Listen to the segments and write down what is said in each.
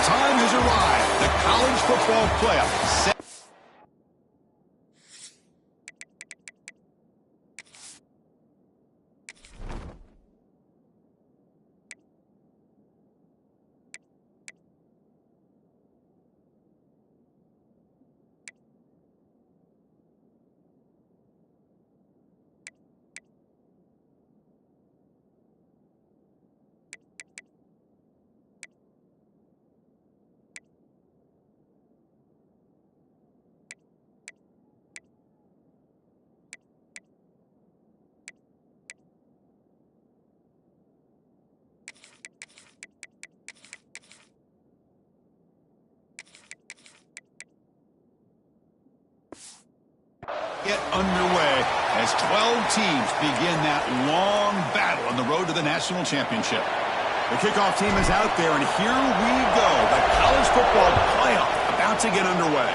The time has arrived. The college football playoff. Get underway as 12 teams begin that long battle on the road to the national championship. The kickoff team is out there, and here we go. The college football playoff about to get underway.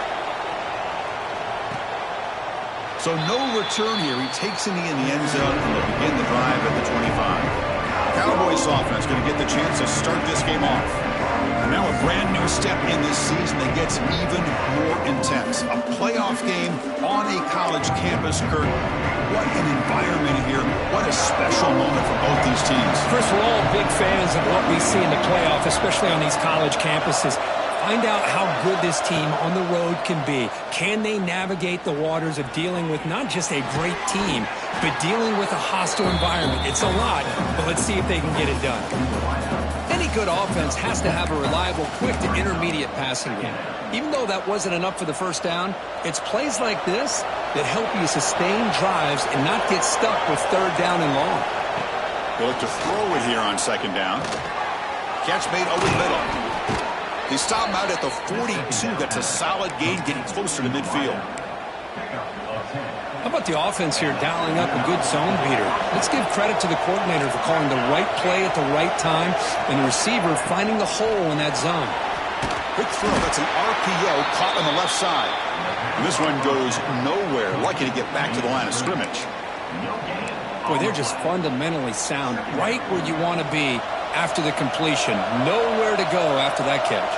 So no return here. He takes it in the end zone, and they'll begin the drive at the 25. Cowboys offense going to get the chance to start this game off. And now a brand new step in this season that gets even more intense. A playoff game on a college campus, Kurt. What an environment here. What a special moment for both these teams. First, we're all big fans of what we see in the playoff, especially on these college campuses. Find out how good this team on the road can be. Can they navigate the waters of dealing with not just a great team, but dealing with a hostile environment? It's a lot, but let's see if they can get it done. Any good offense has to have a reliable, quick to intermediate passing game. Even though that wasn't enough for the first down, it's plays like this that help you sustain drives and not get stuck with third down and long. They look to throw it here on second down. Catch made over the middle. He stopped him out at the 42. That's a solid gain, getting closer to midfield. How about the offense here dialing up a good zone beater? Let's give credit to the coordinator for calling the right play at the right time and the receiver finding the hole in that zone. Quick throw. That's an RPO caught on the left side. And this one goes nowhere. Lucky to get back to the line of scrimmage. Boy, they're just fundamentally sound right where you want to be after the completion. Nowhere to go after that catch.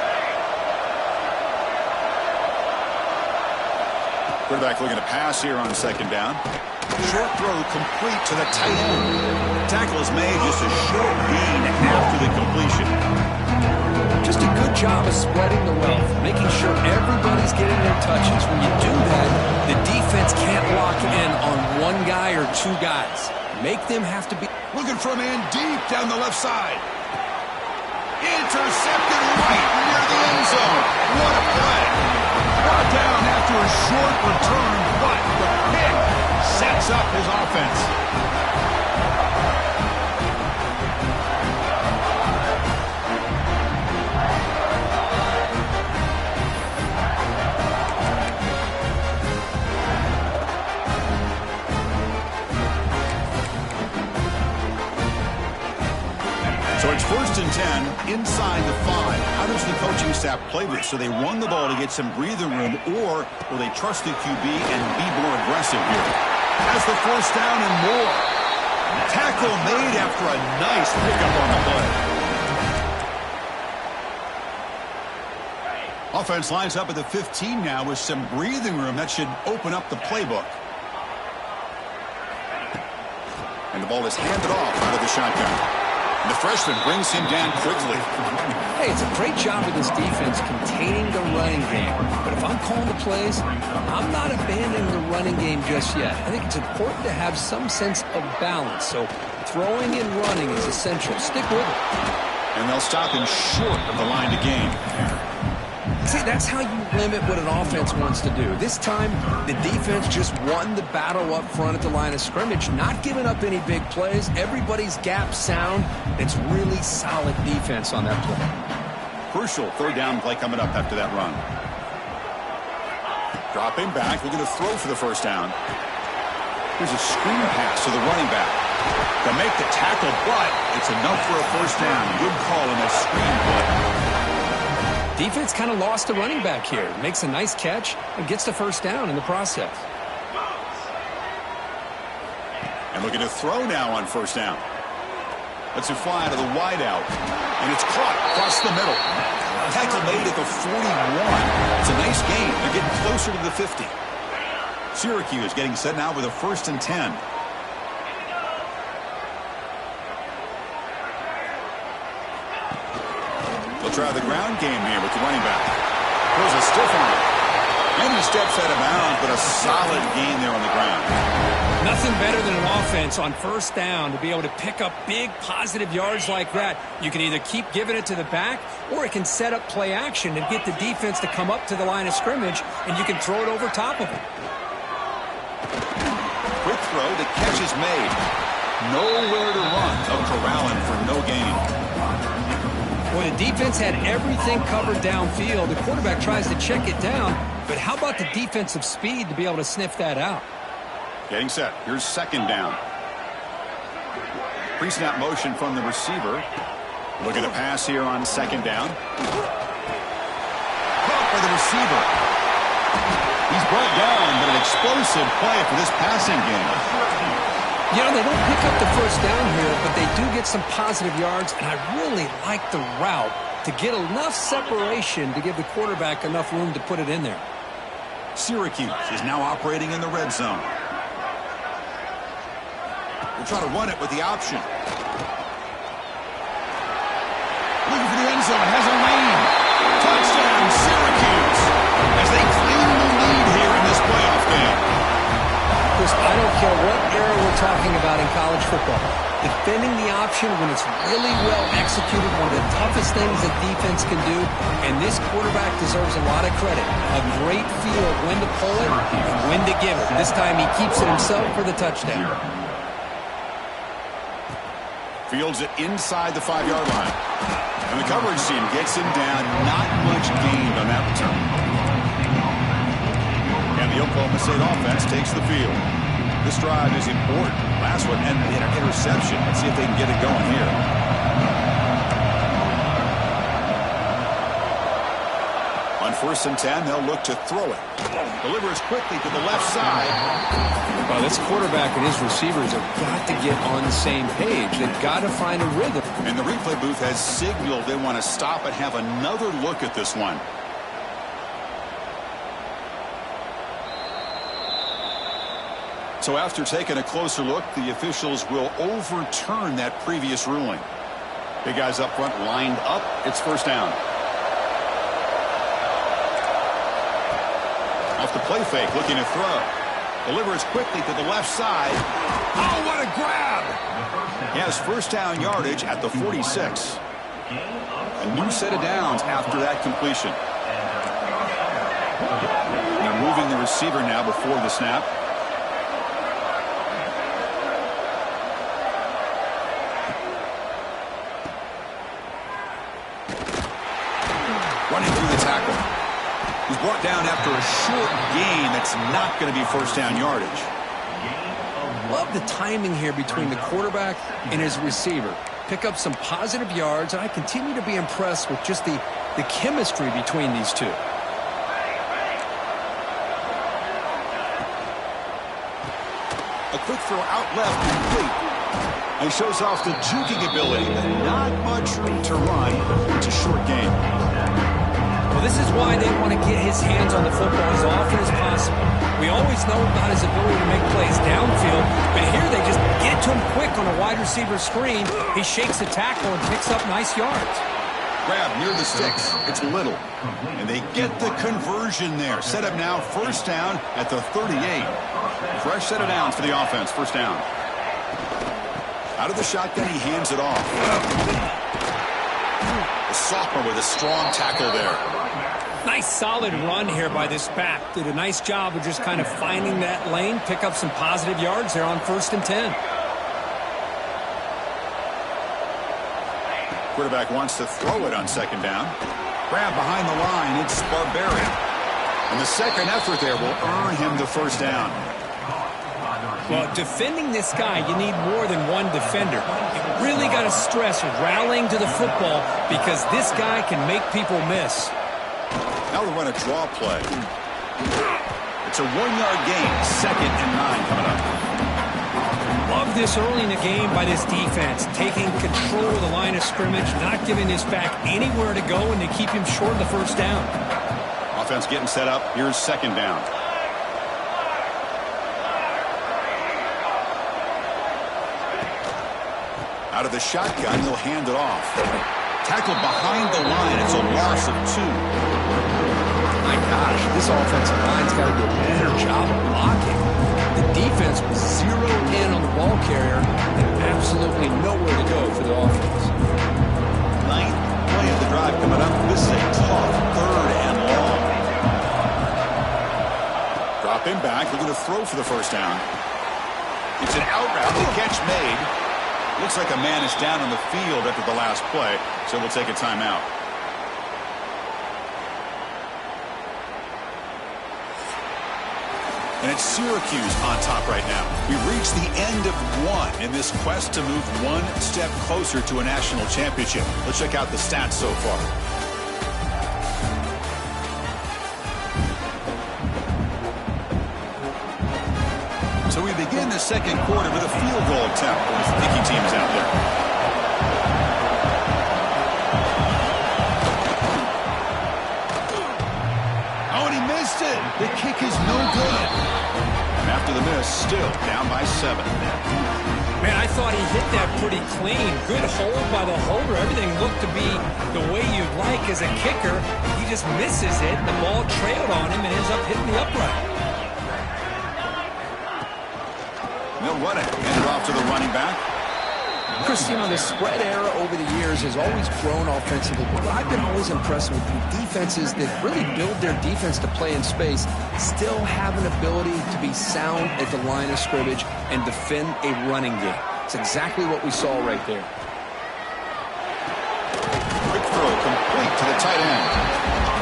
Quarterback looking to pass here on second down. Short throw complete to the tight end. Tackle is made, just a short gain after the completion. Just a good job of spreading the wealth, making sure everybody's getting their touches. When you do that, the defense can't lock in on one guy or two guys. Make them have to be... Looking for a man deep down the left side. Intercepted right near the end zone. What a play. Brought down after a short return, but the pick sets up his offense. So it's 1st and 10 inside the 5. How does the coaching staff play this? So they run the ball to get some breathing room, or will they trust the QB and be more aggressive here? Has the 1st down and more. Tackle made after a nice pickup on the play. Offense lines up at the 15 now with some breathing room. That should open up the playbook. And the ball is handed off out of the shotgun. And the freshman brings him down quickly. Hey, it's a great job of this defense containing the running game. But if I'm calling the plays, I'm not abandoning the running game just yet. I think it's important to have some sense of balance. So throwing and running is essential. Stick with it. And they'll stop him short of the line to gain. See, that's how you limit what an offense wants to do. This time, the defense just won the battle up front at the line of scrimmage, not giving up any big plays. Everybody's gap sound. It's really solid defense on that play. Crucial 3rd down play coming up after that run. Dropping back, looking to throw for the 1st down. Here's a screen pass to the running back. They'll make the tackle, but it's enough for a 1st down. Good call in that screen play. Defense kind of lost the running back here. Makes a nice catch and gets the 1st down in the process. And looking to throw now on 1st down. Let's it fly to the wideout. And it's caught across the middle. Tackle made at the 41. It's a nice gain. They're getting closer to the 50. Syracuse getting set now with a 1st and 10. They'll try the ground game here with the running back. Throws a stiff arm. And he steps out of bounds, but a solid gain there on the ground. Nothing better than an offense on 1st down to be able to pick up big positive yards like that. You can either keep giving it to the back, or it can set up play action and get the defense to come up to the line of scrimmage, and you can throw it over top of it. Quick throw, the catch is made. Nowhere to run. They'll corral him for no gain. Well, the defense had everything covered downfield. The quarterback tries to check it down, but how about the defensive speed to be able to sniff that out? Getting set. Here's 2nd down. Pre-snap motion from the receiver. Looking to pass here on 2nd down. Caught by the receiver. He's brought down, but an explosive play for this passing game. You know, they don't pick up the 1st down here, but they do get some positive yards, and I really like the route to get enough separation to give the quarterback enough room to put it in there. Syracuse is now operating in the red zone. We'll try to run it with the option. Looking for the end zone. Has a lane. Touchdown, Syracuse, as they claim the lead here in this playoff game. Chris, I don't care what era we're talking about in college football. Defending the option when it's really well executed, one of the toughest things that defense can do, and this quarterback deserves a lot of credit. A great feel of when to pull it and when to give it. This time he keeps it himself for the touchdown. Fields it inside the 5-yard line. And the coverage team gets him down. Not much gained on that return. And the Oklahoma State offense takes the field. This drive is important. Last one ended in an interception. Let's see if they can get it going here. On 1st and 10, they'll look to throw it. Delivers quickly to the left side. Well, this quarterback and his receivers have got to get on the same page. They've got to find a rhythm. And the replay booth has signaled they want to stop and have another look at this one. So after taking a closer look, the officials will overturn that previous ruling. Big guys up front lined up. It's 1st down. Off the play fake, looking to throw. Delivers quickly to the left side. Oh, what a grab! He has 1st down yardage at the 46. A new set of downs after that completion. They're moving the receiver now before the snap. Running through the tackle. He's brought down after a short gain that's not going to be 1st down yardage. Love the timing here between the quarterback and his receiver. Pick up some positive yards, and I continue to be impressed with just the chemistry between these two. A quick throw out left, complete. He shows off the juking ability, but not much room to run. It's a short game. Well, this is why they want to get his hands on the football as often as possible. We always know about his ability to make plays downfield, but here they just get it to him quick on a wide receiver screen. He shakes the tackle and picks up nice yards. Grab near the sticks. It's Little. And they get the conversion there. Set up now, 1st down at the 38. Fresh set of downs for the offense. 1st down. Out of the shotgun, he hands it off. The sophomore with a strong tackle there. Nice solid run here by this back. Did a nice job of just kind of finding that lane, pick up some positive yards there on 1st and 10. Quarterback wants to throw it on 2nd down. Grab behind the line. It's Barbarian. And the second effort there will earn him the 1st down. Well, defending this guy, you need more than one defender. You really got to stress rallying to the football because this guy can make people miss. Now they'll run a draw play. It's a 1-yard gain. 2nd and 9 coming up. Love this early in the game by this defense, taking control of the line of scrimmage, not giving his back anywhere to go, and they keep him short of the first down. Offense getting set up. Here's second down. Out of the shotgun, he'll hand it off. Tackled behind the line. It's a loss of 2. My gosh, this offensive line's got to do a better job of blocking. The defense was zeroed in on the ball carrier and absolutely nowhere to go for the offense. 9th play of the drive coming up. This is a tough 3rd and long. Drop him back. They're going to throw for the first down. It's an out route. The catch made. Looks like a man is down on the field after the last play, so we'll take a timeout. And it's Syracuse on top right now. We've reached the end of 1 in this quest to move 1 step closer to a national championship. Let's check out the stats so far. So we begin the second quarter with a field goal attempt for the kicking teams out there. Oh, and he missed it. The kick is no good. And after the miss, still down by 7. Man, I thought he hit that pretty clean. Good hold by the holder. Everything looked to be the way you'd like as a kicker. He just misses it. The ball trailed on him and ends up hitting the upright. They'll run it. Hand it off to the running back. Chris, the spread era over the years has always grown offensively, but I've been always impressed with the defenses that really build their defense to play in space, still have an ability to be sound at the line of scrimmage and defend a running game. It's exactly what we saw right there. Quick throw complete to the tight end.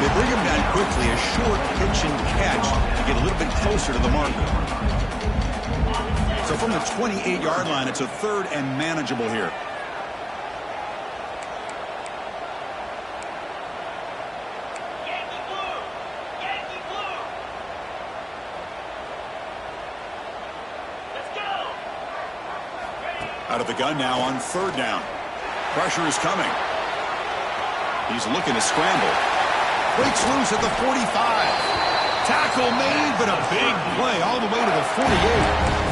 They bring him down quickly, a short pitch and catch to get a little bit closer to the marker. So from the 28-yard line, it's a 3rd and manageable here. Out of the gun now on 3rd down. Pressure is coming. He's looking to scramble. Breaks loose at the 45. Tackle made, but a big play all the way to the 48.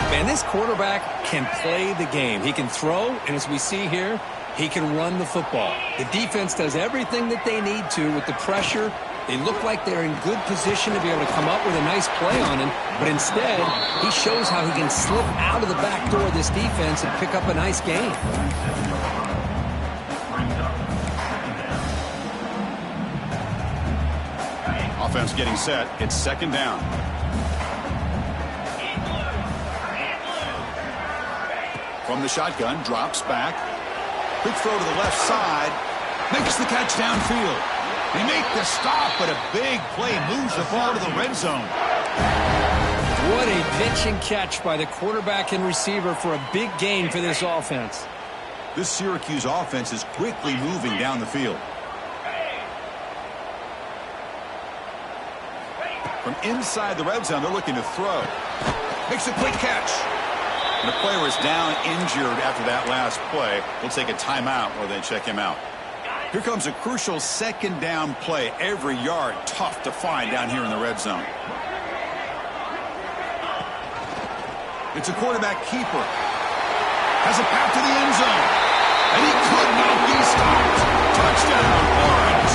Man, this quarterback can play the game. He can throw, and as we see here, he can run the football. The defense does everything that they need to with the pressure. They look like they're in good position to be able to come up with a nice play on him, but instead, he shows how he can slip out of the back door of this defense and pick up a nice gain. Offense getting set. It's 2nd down. From the shotgun, drops back. Quick throw to the left side. Makes the catch downfield. They make the stop, but a big play moves the ball to the red zone. What a pitch and catch by the quarterback and receiver for a big gain for this offense. This Syracuse offense is quickly moving down the field. From inside the red zone, they're looking to throw. Makes a quick catch. And the player is down injured after that last play. We'll take a timeout while they check him out. Here comes a crucial 2nd down play. Every yard tough to find down here in the red zone. It's a quarterback keeper. Has a path to the end zone. And he could not be stopped. Touchdown, Orange.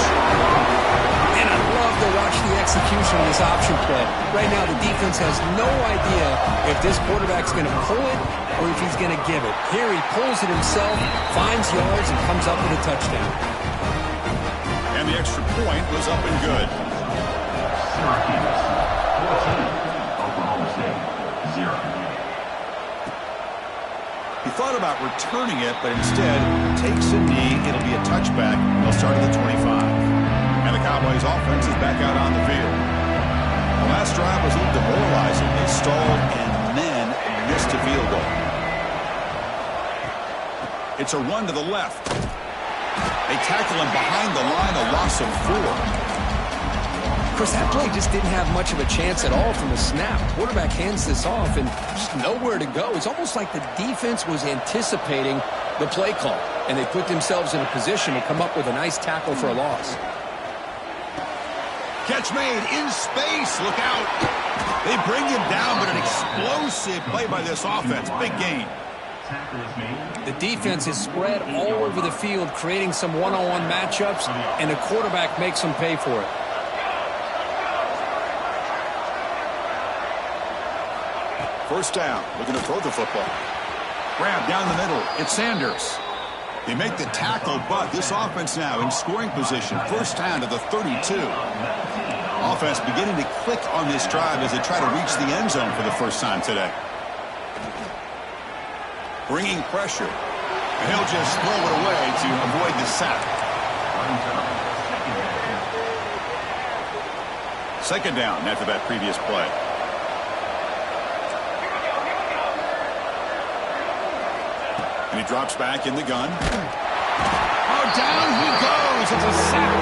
And I love to watch the execution of this option play. Right now, the defense has no idea if this quarterback's going to pull it or if he's going to give it. Here he pulls it himself, finds yards, and comes up with a touchdown. And the extra point was up and good. Syracuse 14, Oklahoma State 0. He thought about returning it, but instead takes a knee. It'll be a touchback. They'll start at the 25. And the Cowboys offense is back out on the field. The last drive was a little demoralizing. They stalled and then missed a field goal. It's a run to the left. They tackle him behind the line, a loss of 4. Of course, that play just didn't have much of a chance at all from the snap. Quarterback hands this off and just nowhere to go. It's almost like the defense was anticipating the play call, and they put themselves in a position to come up with a nice tackle for a loss. Catch made in space. Look out. They bring him down, but an explosive play by this offense. Big gain. The defense is spread all over the field, creating some one-on-one matchups, and the quarterback makes them pay for it. First down. Looking to throw the football. Grab down the middle. It's Sanders. They make the tackle, but this offense now in scoring position. First down to the 32. Offense beginning to click on this drive as they try to reach the end zone for the first time today. Bringing pressure. And he'll just throw it away to avoid the sack. Second down after that previous play. And he drops back in the gun. Oh, down he goes. It's a sack.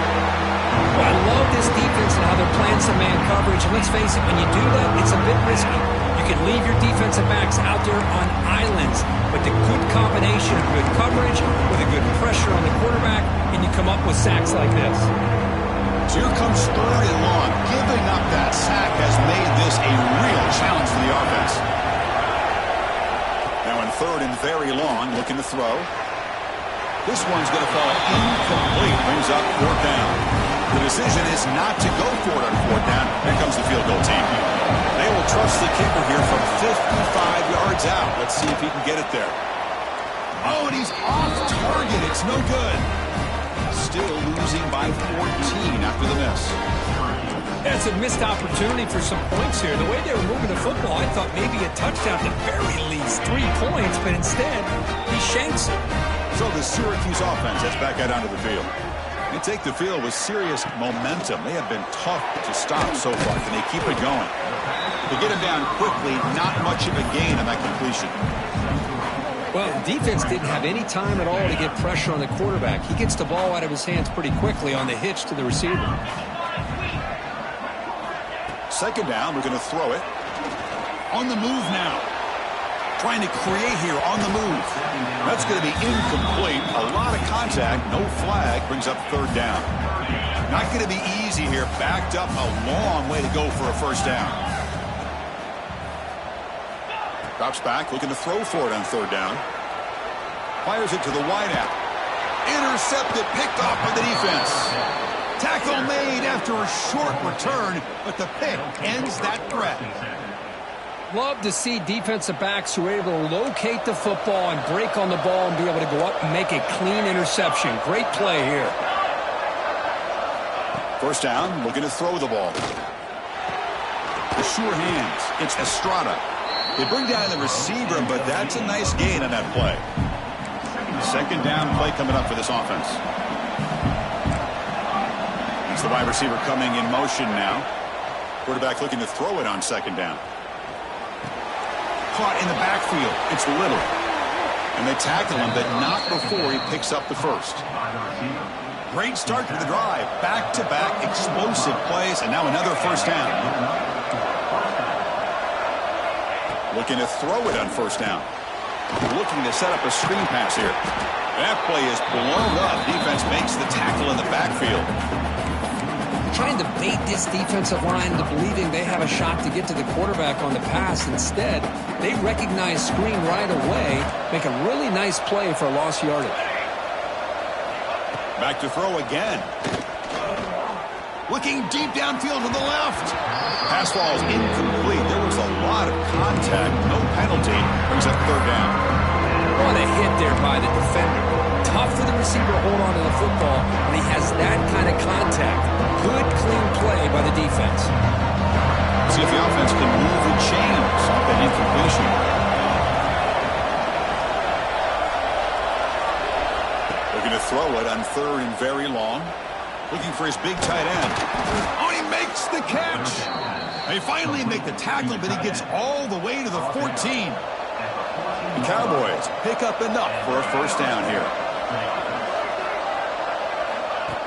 Well, I love this defense and how they're playing some man coverage. And let's face it, when you do that, it's a bit risky. You can leave your defensive backs out there on islands, but the good combination of good coverage with a good pressure on the quarterback, and you come up with sacks like this. So here comes third and long. Giving up that sack has made this a real challenge for the offense. Now in third and very long, looking to throw. This one's going to fall incomplete. Brings up fourth down. The decision is not to go for it on fourth down. Here comes the field goal team. They will trust the kicker here from 55 yards out. Let's see if he can get it there. Oh, and he's off target. It's no good. Still losing by 14 after the miss. That's a missed opportunity for some points here. The way they were moving the football, I thought maybe a touchdown at the very least, 3 points, but instead, he shanks it. So the Syracuse offense heads back out onto the field. They take the field with serious momentum. They have been tough to stop so far, and they keep it going. They get him down quickly, not much of a gain on that completion. Well, the defense didn't have any time at all to get pressure on the quarterback. He gets the ball out of his hands pretty quickly on the hitch to the receiver. Second down, we're going to throw it. On the move now. Trying to create here on the move. That's going to be incomplete. A lot of contact, no flag, brings up third down. Not going to be easy here. Backed up a long way to go for a first down. Drops back, looking to throw for it on third down. Fires it to the wideout. Intercepted, picked off by the defense. Tackle made after a short return, but the pick ends that threat. Love to see defensive backs who are able to locate the football and break on the ball and be able to go up and make a clean interception. Great play here. First down, looking to throw the ball. The sure hands. It's Estrada. They bring down the receiver, but that's a nice gain on that play. Second down play coming up for this offense. It's the wide receiver coming in motion now. Quarterback looking to throw it on second down. Caught in the backfield. It's Little. And they tackle him, but not before he picks up the first. Great start to the drive. Back-to-back explosive plays, and now another first down. Looking to throw it on first down. Looking to set up a screen pass here. That play is blown up. Defense makes the tackle in the backfield. Trying to bait this defensive line into believing they have a shot to get to the quarterback on the pass. Instead, they recognize screen right away, make a really nice play for a lost yardage. Back to throw again. Looking deep downfield to the left. Pass falls incomplete. There was a lot of contact. No penalty. Brings up third down. What a hit there by the defender. Tough for the receiver to hold on to the football when he has that kind of contact. Good, clean play by the defense. See if the offense can move the chains off that incompletion. Looking to throw it on third and very long. Looking for his big tight end. Oh, he makes the catch. They finally make the tackle, but he gets all the way to the 14. The Cowboys pick up enough for a first down here.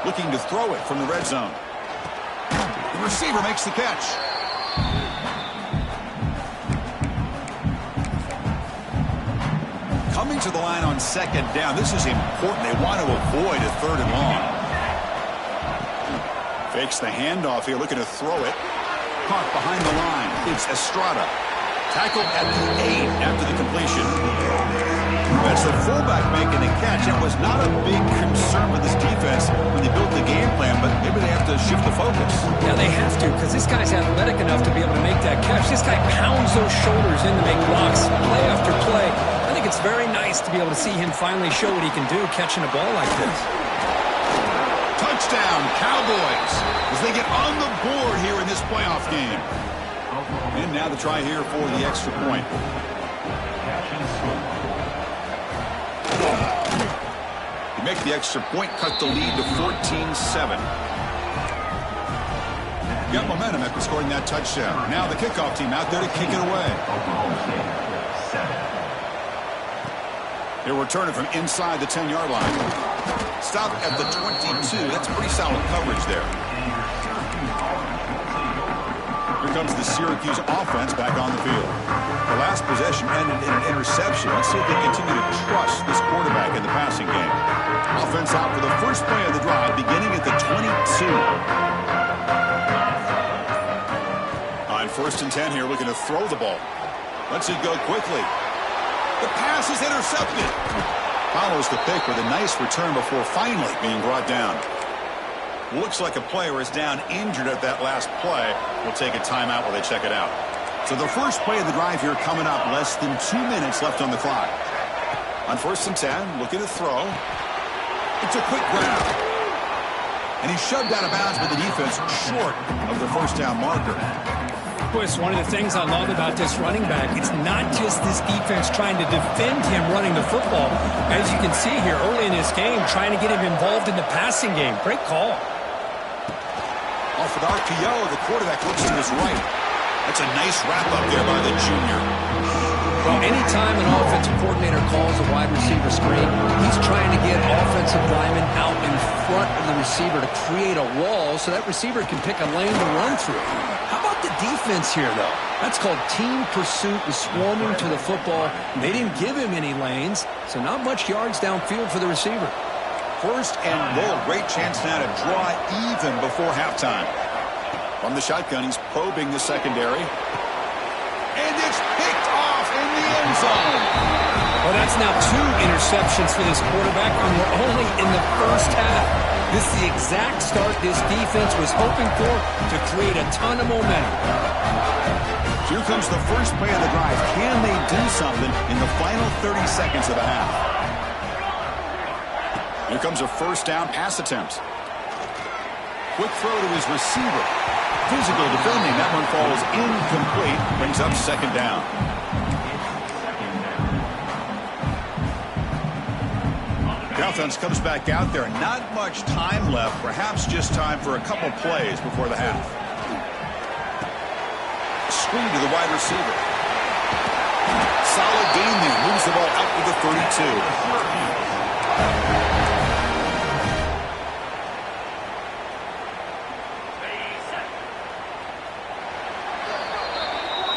Looking to throw it from the red zone. Receiver makes the catch. Coming to the line on second down. This is important. They want to avoid a third and long. Fakes the handoff here, looking to throw it. Caught behind the line. It's Estrada. Tackled at the 8 after the completion. That's the fullback making the catch. It was not a big concern with this defense when they built the game plan, but maybe they have to shift the focus. Yeah, they have to, because this guy's athletic enough to be able to make that catch. This guy pounds those shoulders in to make blocks play after play. I think it's very nice to be able to see him finally show what he can do catching a ball like this. Touchdown, Cowboys, as they get on the board here in this playoff game. And now the try here for the extra point. You make the extra point, cut the lead to 14-7. Got momentum after scoring that touchdown. Now the kickoff team out there to kick it away. They'll return it from inside the 10-yard line. Stop at the 22. That's pretty solid coverage there. Here comes the Syracuse offense back on the field. The last possession ended in an interception. Let's see if they continue to trust this quarterback in the passing game. Offense out for the first play of the drive, beginning at the 22. On 1st and 10 here, looking to throw the ball. Lets it go quickly. The pass is intercepted. Follows the pick with a nice return before finally being brought down. Looks like a player is down injured at that last play. We'll take a timeout while they check it out. So the first play of the drive here coming up. Less than 2 minutes left on the clock. On 1st and 10, looking to throw. It's a quick grab. And he's shoved out of bounds with the defense short of the first down marker. Chris, one of the things I love about this running back, it's not just this defense trying to defend him running the football. As you can see here early in this game, trying to get him involved in the passing game. Great call. Off with RPO, the quarterback looks to his right. That's a nice wrap-up there by the junior. Well, anytime an offensive coordinator calls a wide receiver screen, he's trying to get offensive linemen out in front of the receiver to create a wall so that receiver can pick a lane to run through. How about the defense here, though? That's called team pursuit and swarming to the football. They didn't give him any lanes, so not much yards downfield for the receiver. 1st and goal. Great chance now to draw even before halftime. From the shotgun, he's probing the secondary. And it's picked off in the end zone. Well, that's now 2 interceptions for this quarterback, and we're only in the first half. This is the exact start this defense was hoping for to create a ton of momentum. Here comes the first play of the drive. Can they do something in the final 30 seconds of the half? Here comes a 1st down pass attempt. Quick throw to his receiver. Physical defending. That one falls incomplete. Brings up 2nd down. The offense comes back out there. Not much time left. Perhaps just time for a couple plays before the half. Screen to the wide receiver. Solid gain there. Moves the ball out to the 32.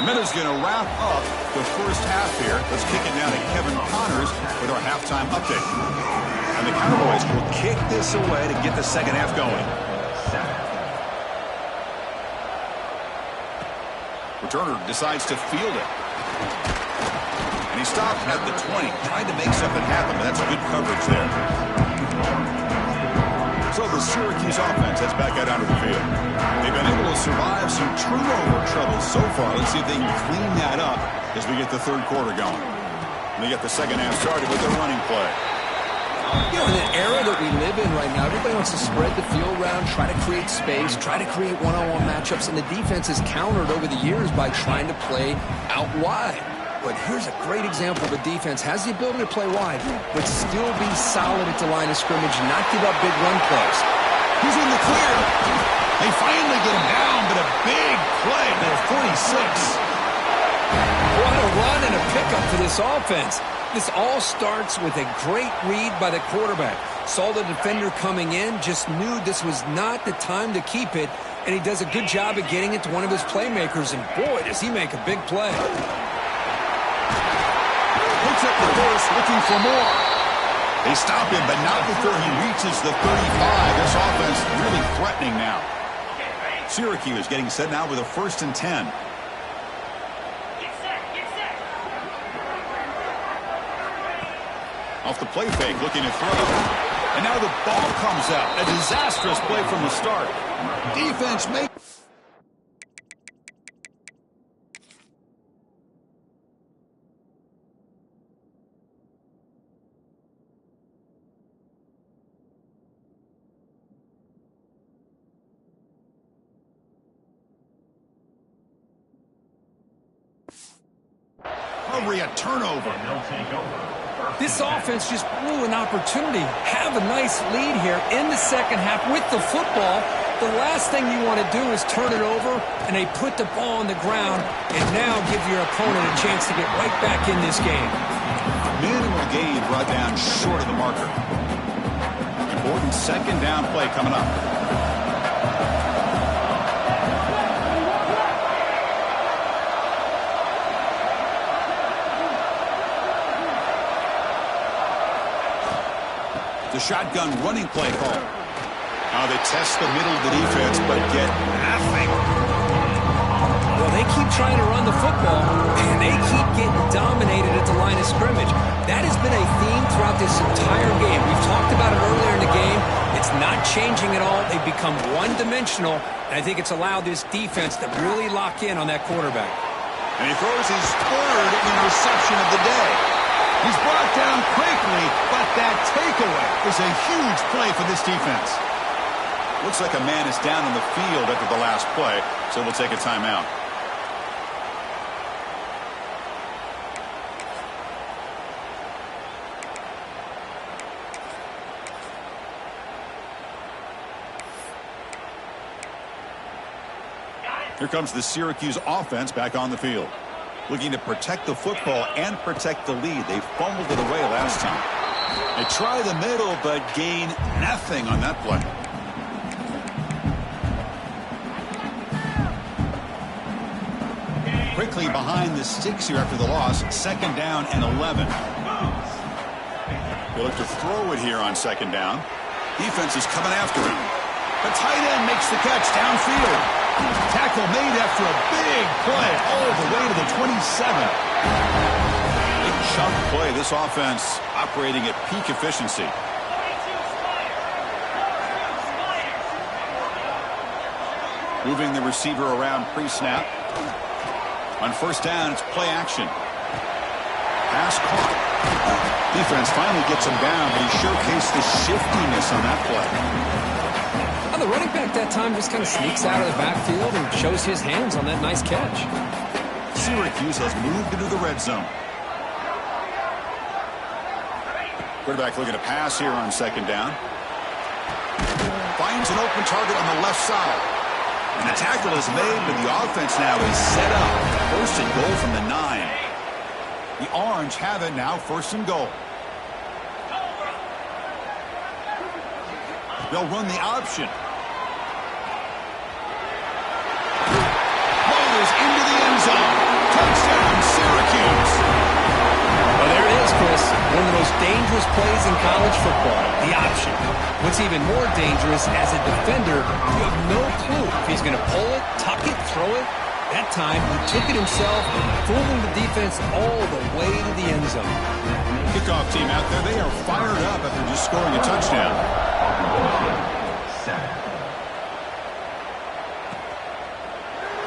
Minutes going to wrap up the first half here. Let's kick it down to Kevin Connors with our halftime update. And the Cowboys will kick this away to get the second half going. Returner decides to field it. And he stopped at the 20, trying to make something happen, but that's good coverage there. So the Syracuse offense heads back out onto the field. They've been able to survive some turnover trouble so far. Let's see if they can clean that up as we get the 3rd quarter going. And they get the second half started with their running play. You know, in the era that we live in right now, everybody wants to spread the field around, try to create space, try to create one-on-one matchups, and the defense has countered over the years by trying to play out wide. But here's a great example of a defense has the ability to play wide, but still be solid at the line of scrimmage and not give up big run plays. He's in the clear. They finally get him down, but a big play to 46. What a run and a pickup for this offense. This all starts with a great read by the quarterback. Saw the defender coming in, just knew this was not the time to keep it, and he does a good job of getting it to one of his playmakers, and boy, does he make a big play. Looks at the course, looking for more. They stop him, but not before he reaches the 35. This offense really threatening now. Syracuse getting set now with a 1st and 10. Off the play fake, looking to throw. And now the ball comes out. A disastrous play from the start. Defense makes... a turnover. This offense just blew an opportunity. Have a nice lead here in the second half with the football. The last thing you want to do is turn it over, and they put the ball on the ground and now give your opponent a chance to get right back in this game. Minimal gain brought down short of the marker. Important second down play coming up. The shotgun running play call. Now they test the middle of the defense, but get nothing. Well, they keep trying to run the football, and they keep getting dominated at the line of scrimmage. That has been a theme throughout this entire game. We've talked about it earlier in the game. It's not changing at all. They've become one-dimensional, and I think it's allowed this defense to really lock in on that quarterback. And he throws his 3rd interception of the day. He's brought down quickly, but that takeaway is a huge play for this defense. Looks like a man is down on the field after the last play, so we'll take a timeout. Here comes the Syracuse offense back on the field. Looking to protect the football and protect the lead. They fumbled it away last time. They try the middle, but gain nothing on that play. Quickly behind the sticks here after the loss. 2nd down and 11. They look to throw it here on 2nd down. Defense is coming after him. The tight end makes the catch downfield. Tackle made after a big play all the way to the 27. Big chunk play. This offense operating at peak efficiency. Moving the receiver around pre-snap. On 1st down, it's play action. Pass caught. Defense finally gets him down, but he showcased the shiftiness on that play. The running back that time just kind of sneaks out of the backfield and shows his hands on that nice catch. Syracuse has moved into the red zone. Quarterback looking to pass here on 2nd down. Finds an open target on the left side. And the tackle is made, but the offense now is set up. 1st and goal from the 9. The Orange have it now, 1st and goal. They'll run the option. Into the end zone. Touchdown, Syracuse. Well, there it is, Chris. One of the most dangerous plays in college football, the option. What's even more dangerous, as a defender, you have no clue if he's going to pull it, tuck it, throw it. That time, he took it himself, fooling the defense all the way to the end zone. Kickoff team out there, they are fired up after just scoring a touchdown.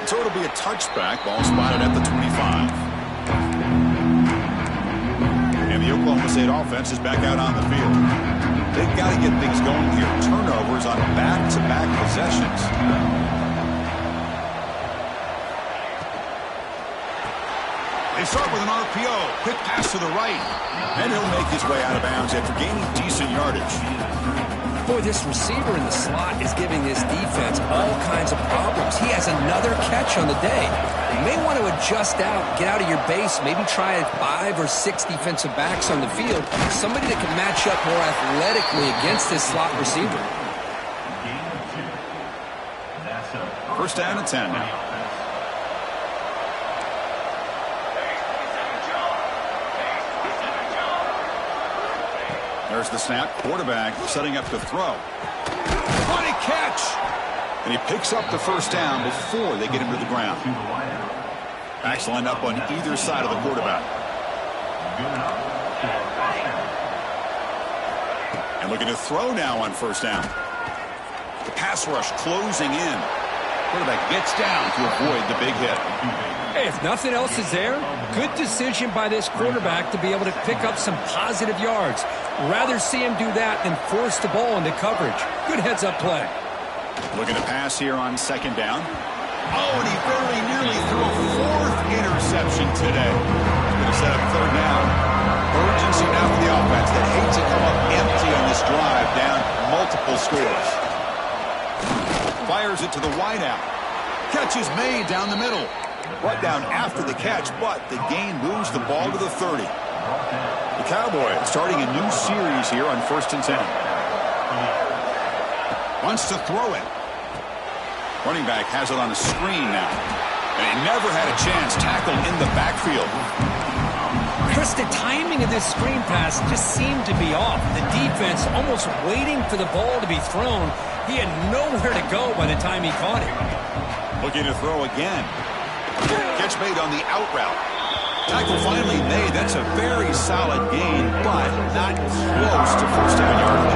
So it'll be a touchback. Ball spotted at the 25. And the Oklahoma State offense is back out on the field. They've got to get things going here. Turnovers on back-to-back possessions. They start with an RPO. Quick pass to the right. And he'll make his way out of bounds after gaining decent yardage. Boy, this receiver in the slot is giving this defense all kinds of problems. He has another catch on the day. You may want to adjust out, get out of your base, maybe try 5 or 6 defensive backs on the field, somebody that can match up more athletically against this slot receiver. That's a First down and 10 now. There's the snap. Quarterback setting up to throw. What a catch! And he picks up the first down before they get him to the ground. Backs lined up on either side of the quarterback. And looking to throw now on first down. The pass rush closing in. Quarterback gets down to avoid the big hit. Hey, if nothing else is there, good decision by this quarterback to be able to pick up some positive yards. Rather see him do that than force the ball into coverage. Good heads-up play. Looking to pass here on second down. Oh, and he very nearly threw a fourth interception today. He's going to set up third down. Urgency now for the offense that hates to come up empty on this drive, down multiple scores. Fires it to the wideout. Catch is made down the middle. Brought down after the catch, but the gain moves the ball to the 30. The Cowboys starting a new series here on 1st and 10. Wants to throw it. Running back has it on a screen now. And he never had a chance. Tackled in the backfield. Chris, the timing of this screen pass just seemed to be off. The defense almost waiting for the ball to be thrown. He had nowhere to go by the time he caught it. Looking to throw again. Catch made on the out route. Tackle finally made. That's a very solid gain, but not close to first down yardage.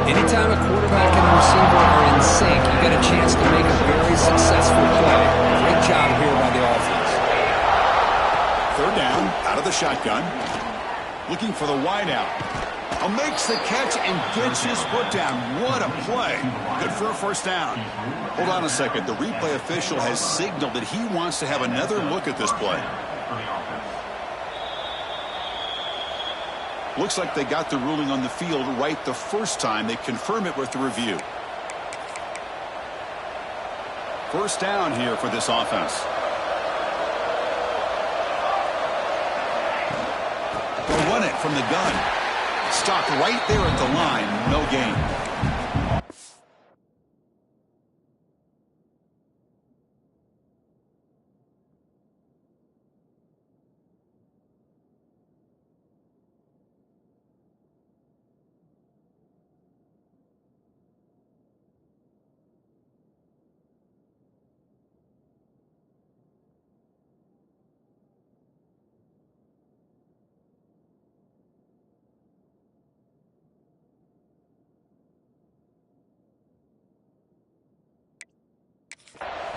Anytime a quarterback and a receiver are in sync, you get a chance to make a very successful play. Great job here by the offense. Third down, out of the shotgun. Looking for the wideout. Makes the catch and gets his foot down. What a play. Good for a first down. Hold on a second. The replay official has signaled that he wants to have another look at this play. Looks like they got the ruling on the field right the first time. They confirm it with the review. First down here for this offense. They'll run it from the gun. Stopped right there at the line. No gain.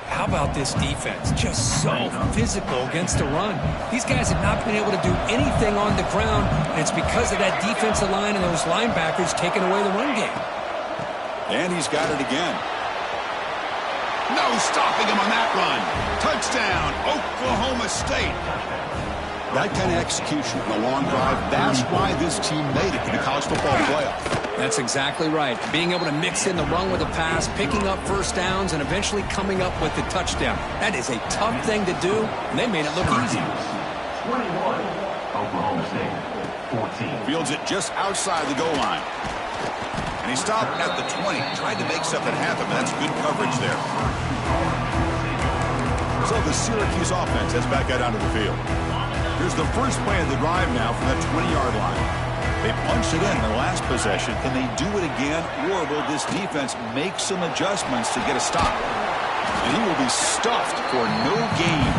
How about this defense? Just so physical against the run. These guys have not been able to do anything on the ground, and it's because of that defensive line and those linebackers taking away the run game. And he's got it again. No stopping him on that run. Touchdown, Oklahoma State. That kind of execution on a long drive, that's why this team made it to the college football playoff. That's exactly right. Being able to mix in the run with a pass, picking up first downs, and eventually coming up with the touchdown. That is a tough thing to do, and they made it look easy. 21, Oklahoma State, 14. Fields it just outside the goal line. And he stopped at the 20. Tried to make something happen, but that's good coverage there. So the Syracuse offense heads back out onto the field. Here's the first play of the drive now from the 20-yard line. They punched it in their last possession. Can they do it again, or will this defense make some adjustments to get a stop? And he will be stuffed for no gain.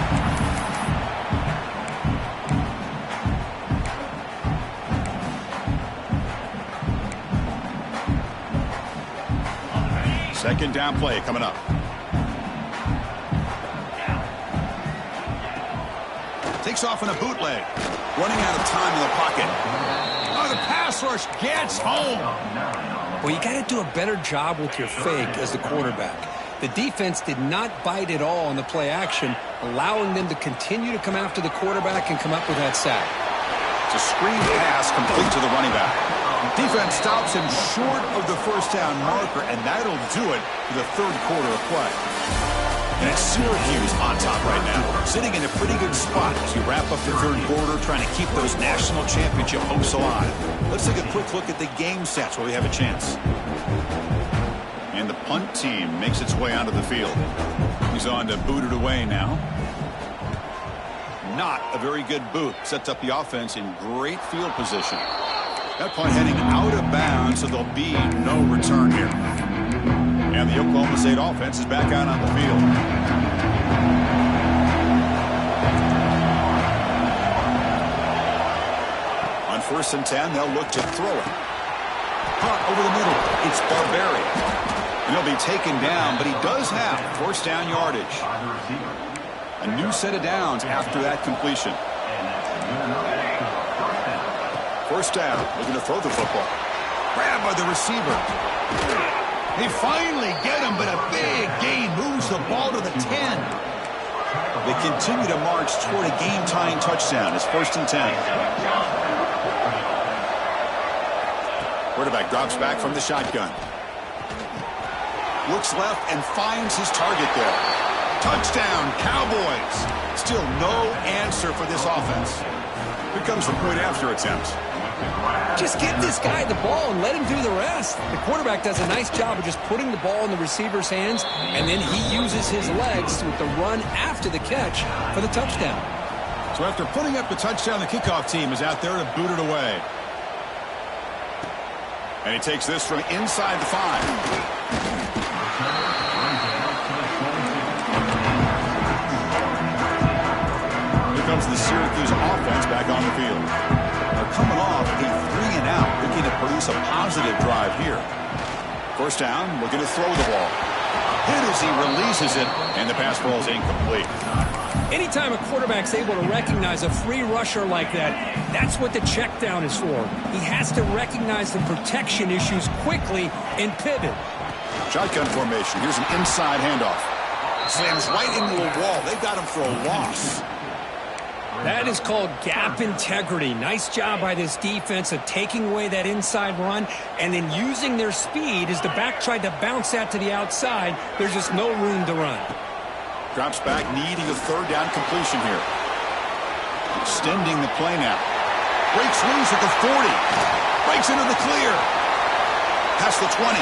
Second down play coming up. Takes off in a bootleg. Running out of time in the pocket. Oh, the pass rush gets home. Well, you got to do a better job with your fake as the quarterback. The defense did not bite at all on the play action, allowing them to continue to come after the quarterback and come up with that sack. It's a screen pass complete to the running back. Defense stops him short of the first down marker, and that'll do it for the third quarter of play. And it's Syracuse on top right now, sitting in a pretty good spot as we wrap up the third quarter, trying to keep those national championship hopes alive. Let's take a quick look at the game stats while we have a chance. And the punt team makes its way onto the field. He's on to boot it away now. Not a very good boot. Sets up the offense in great field position. That punt heading out of bounds, so there'll be no return here. And the Oklahoma State offense is back out on the field. On 1st and 10, they'll look to throw it. Punt over the middle. It's Barbarian. And he'll be taken down, but he does have 1st down yardage. A new set of downs after that completion. 1st down, looking to throw the football. Grabbed by the receiver. They finally get him, but a big gain moves the ball to the 10. They continue to march toward a game-tying touchdown. It's 1st and 10. Quarterback drops back from the shotgun. Looks left and finds his target there. Touchdown, Cowboys. Still no answer for this offense. Here comes the point after attempt. Just get this guy the ball and let him do the rest. The quarterback does a nice job of just putting the ball in the receiver's hands, and then he uses his legs with the run after the catch for the touchdown. So after putting up the touchdown, the kickoff team is out there to boot it away. And he takes this from inside the 5. Here comes the Syracuse offense back on the field. They're coming off a 3-and-out, looking to produce a positive drive here. 1st down, looking to throw the ball. Hit as he releases it, and the pass ball is incomplete. Anytime a quarterback's able to recognize a free rusher like that, that's what the check down is for. He has to recognize the protection issues quickly and pivot. Shotgun formation. Here's an inside handoff. Slams right into a wall. They've got him for a loss. That is called gap integrity. Nice job by this defense of taking away that inside run and then using their speed as the back tried to bounce that to the outside. There's just no room to run. Drops back, needing a 3rd down completion here. Extending the play now. Breaks loose at the 40. Breaks into the clear. Past the 20.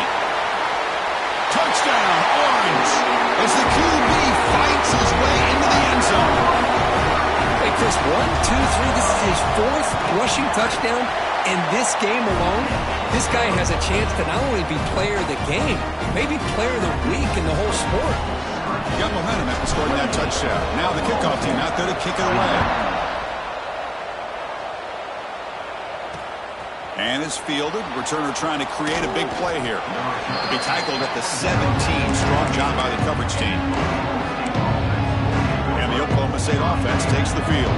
Touchdown, Orange, as the QB fights his way into the end zone. Hey, Chris, 1, 2, 3. This is his 4th rushing touchdown in this game alone. This guy has a chance to not only be player of the game, maybe player of the week in the whole sport. He got momentum after scoring that touchdown. Now the kickoff team out there to kick it away. And it's fielded. Returner trying to create a big play here. To be tackled at the 17. Strong job by the coverage team. And the Oklahoma State offense takes the field.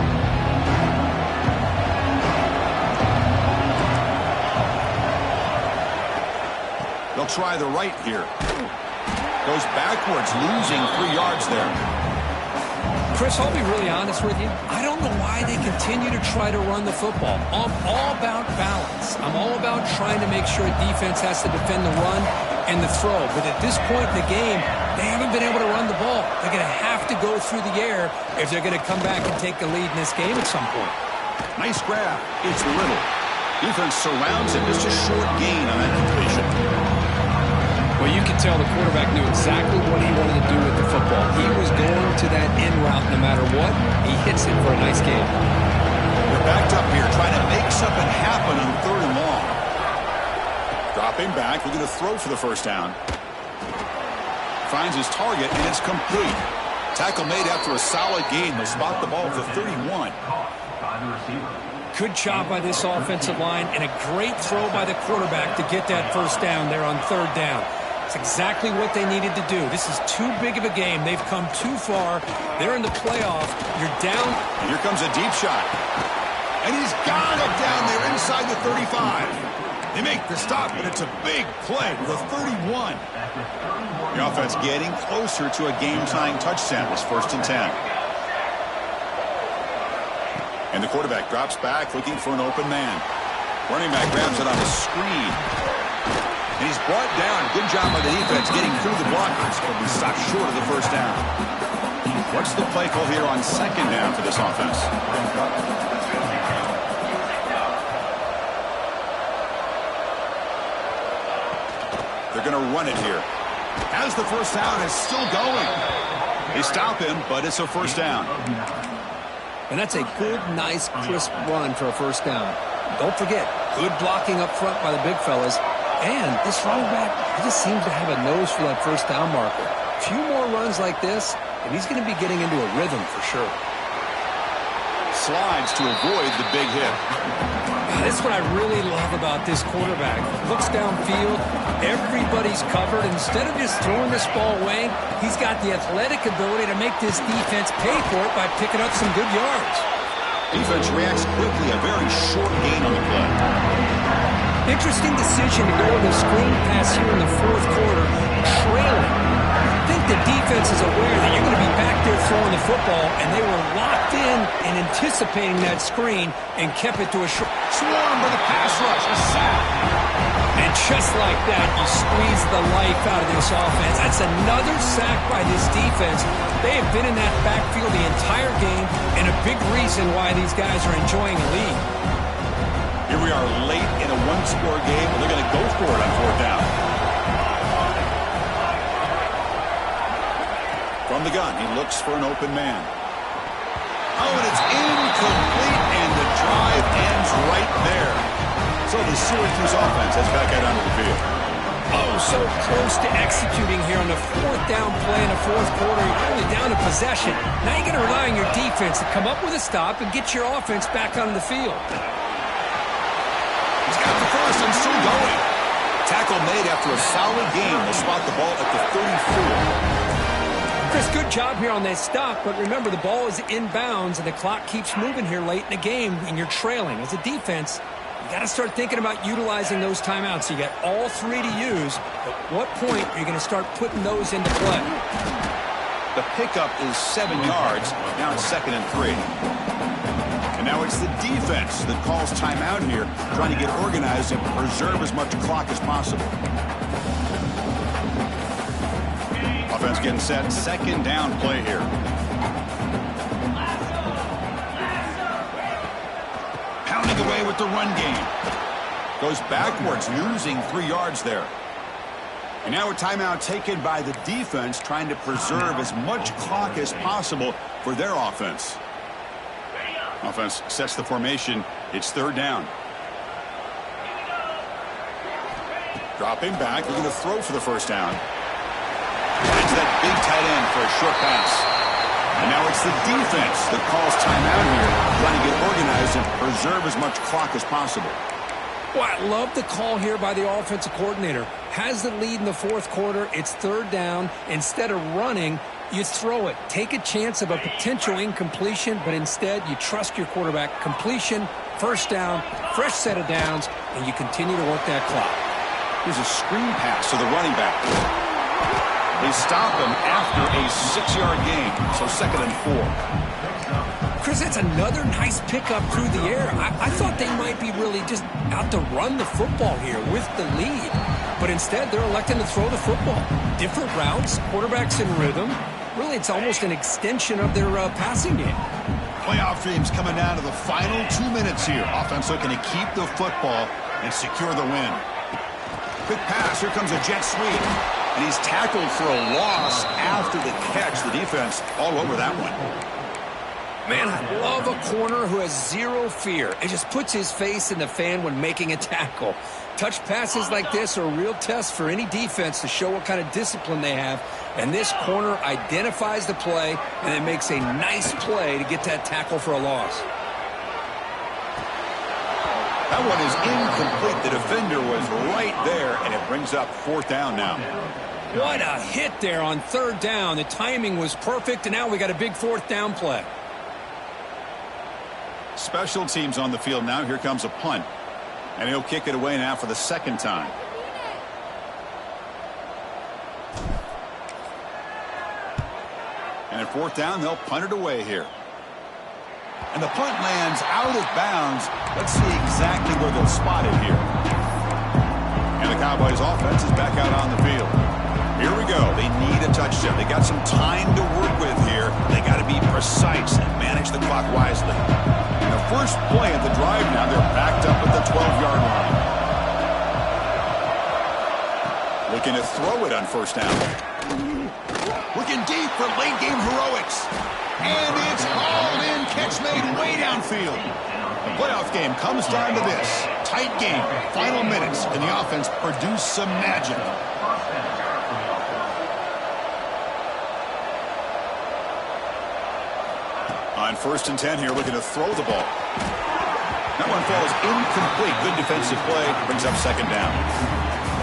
They'll try the right here. Goes backwards, losing 3 yards there. Chris, I'll be really honest with you. I don't know why they continue to try to run the football. I'm all about balance. I'm all about trying to make sure a defense has to defend the run and the throw. But at this point in the game, they haven't been able to run the ball. They're going to have to go through the air if they're going to come back and take the lead in this game at some point. Nice grab. It's Little. Defense surrounds him. It's just short gain on that completion. Well, you can tell the quarterback knew exactly what he wanted to do with the football. He was going to that in route no matter what. He hits it for a nice gain. They're backed up here, trying to make something happen on 3rd and long. Dropping back, looking to throw for the 1st down. Finds his target, and it's complete. Tackle made after a solid gain. They'll spot the ball at the 31. Good job by this offensive line, and a great throw by the quarterback to get that 1st down there on 3rd down. It's exactly what they needed to do. This is too big of a game. They've come too far. They're in the playoff. You're down. And here comes a deep shot. And he's got it down there inside the 35. They make the stop, but it's a big play with a 31. The offense getting closer to a game-tying touchdown. It's 1st and 10. And the quarterback drops back, looking for an open man. Running back grabs it on the screen. And he's brought down. Good job by the defense getting through the blockers. But he stopped short of the 1st down. What's the play call here on 2nd down for this offense? They're going to run it here. Has the first down, is still going. They stop him, but it's a first down. And that's a good, nice, crisp run for a first down. Don't forget, good blocking up front by the big fellas. And this running back, he just seems to have a nose for that first down marker. A few more runs like this, and he's going to be getting into a rhythm for sure. Slides to avoid the big hit. That's what I really love about this quarterback. Looks downfield, everybody's covered. Instead of just throwing this ball away, he's got the athletic ability to make this defense pay for it by picking up some good yards. Defense reacts quickly, a very short gain on the play. Interesting decision to go with a screen pass here in the fourth quarter, trailing. I think the defense is aware that you're going to be back there throwing the football, and they were locked in and anticipating that screen and kept it to a short. Swarm with a pass rush, a sack. And just like that, you squeeze the life out of this offense. That's another sack by this defense. They have been in that backfield the entire game, and a big reason why these guys are enjoying a lead. Here we are late in a one-score game, and they're going to go for it on fourth down. From the gun, he looks for an open man. Oh, and it's incomplete, and the drive ends right there. So the Syracuse offense has back out onto the field. Oh, so close to executing here on the fourth down play in the fourth quarter. You're only down to possession. Now you're going to rely on your defense to come up with a stop and get your offense back onto the field. He's got the first and still going. Tackle made after a solid game. They'll spot the ball at the 34. Chris, good job here on that stop, but remember the ball is inbounds and the clock keeps moving here late in the game and you're trailing. As a defense, you got to start thinking about utilizing those timeouts. You got all three to use. At what point are you going to start putting those into play? The pickup is 7 yards. Now it's 2nd and 3. And now it's the defense that calls timeout here, trying to get organized and preserve as much clock as possible. Offense getting set. 2nd down play here. Pounding away with the run game. Goes backwards, losing 3 yards there. And now a timeout taken by the defense, trying to preserve as much clock as possible for their offense. Offense sets the formation. It's 3rd down. Dropping back, looking to throw for the first down. Finds that big tight end for a short pass. And now it's the defense that calls timeout here, trying to get organized and preserve as much clock as possible. Well, I love the call here by the offensive coordinator. Has the lead in the fourth quarter. It's 3rd down. Instead of running, you throw it. Take a chance of a potential incompletion, but instead you trust your quarterback. Completion, first down, fresh set of downs, and you continue to work that clock. Here's a screen pass to the running back. They stop him after a 6-yard gain, so 2nd and 4. Chris, that's another nice pickup through the air. I thought they might be really just out to run the football here with the lead. But instead, they're electing to throw the football. Different routes, quarterbacks in rhythm. Really, it's almost an extension of their passing game. Playoff dreams coming down to the final 2 minutes here. Offense looking to keep the football and secure the win. Quick pass. Here comes a jet sweep. And he's tackled for a loss after the catch. The defense all over that one. Man, I love a corner who has zero fear. It just puts his face in the fan when making a tackle. Touch passes like this are a real test for any defense to show what kind of discipline they have. And this corner identifies the play and then makes a nice play to get that tackle for a loss. That one is incomplete. The defender was right there, and it brings up 4th down now. What a hit there on 3rd down. The timing was perfect, and now we got a big 4th down play. Special teams on the field now. Here comes a punt. And he'll kick it away now for the 2nd time. And at 4th down, they'll punt it away here. And the punt lands out of bounds. Let's see exactly where they'll spot it here. And the Cowboys offense is back out on the field. Here we go. They need a touchdown. They got some time to work with here. They got to be precise and manage the clock wisely. And the first play of the drive now, they're backed up at the 12-yard line. Looking to throw it on first down. Looking deep for late game heroics. And it's hauled in. Catch made way downfield. The playoff game comes down to this. Tight game. Final minutes. Can the offense produce some magic? On 1st and 10 here, looking to throw the ball. That one falls incomplete. Good defensive play. Brings up 2nd down.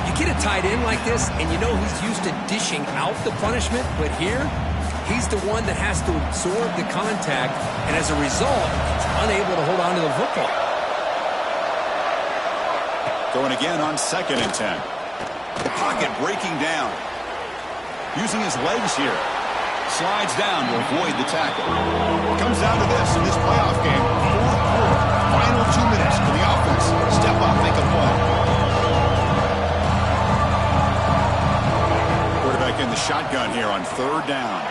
You get a tight end like this, and you know he's used to dishing out the punishment, but here, he's the one that has to absorb the contact, and as a result, he's unable to hold on to the football. Going again on 2nd and 10. The pocket breaking down. Using his legs here. Slides down to avoid the tackle. Comes down to this in this playoff game. 4th quarter. Final 2 minutes. Can the offense step up, make a play? Quarterback in the shotgun here on 3rd down.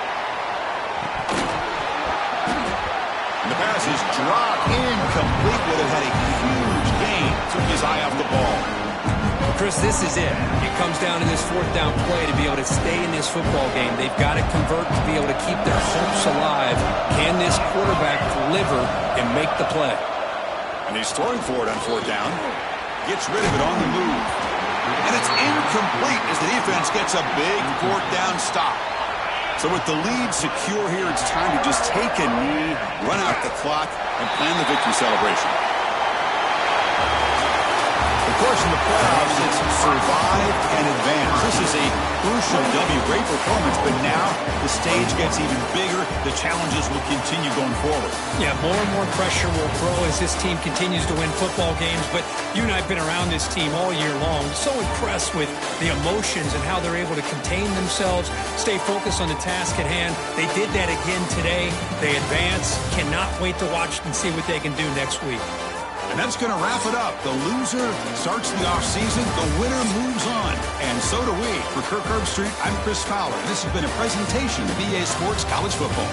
And the pass is dropped incomplete. Would have had a huge gain. Took his eye off the ball. Chris, this is it. It comes down to this 4th down play to be able to stay in this football game. They've got to convert to be able to keep their hopes alive. Can this quarterback deliver and make the play? And he's throwing for it on 4th down. Gets rid of it on the move. And it's incomplete as the defense gets a big 4th down stop. So with the lead secure here, it's time to just take a knee, run out the clock, and plan the victory celebration. Of course, in the playoffs, it's survive and advance. This is a crucial W. Great performance, but now the stage gets even bigger. The challenges will continue going forward. Yeah, more and more pressure will grow as this team continues to win football games. But you and I have been around this team all year long. So impressed with the emotions and how they're able to contain themselves, stay focused on the task at hand. They did that again today. They advance. Cannot wait to watch and see what they can do next week. And that's going to wrap it up. The loser starts the offseason. The winner moves on. And so do we. For Kirk Herbstreit, I'm Chris Fowler. This has been a presentation of EA Sports College Football.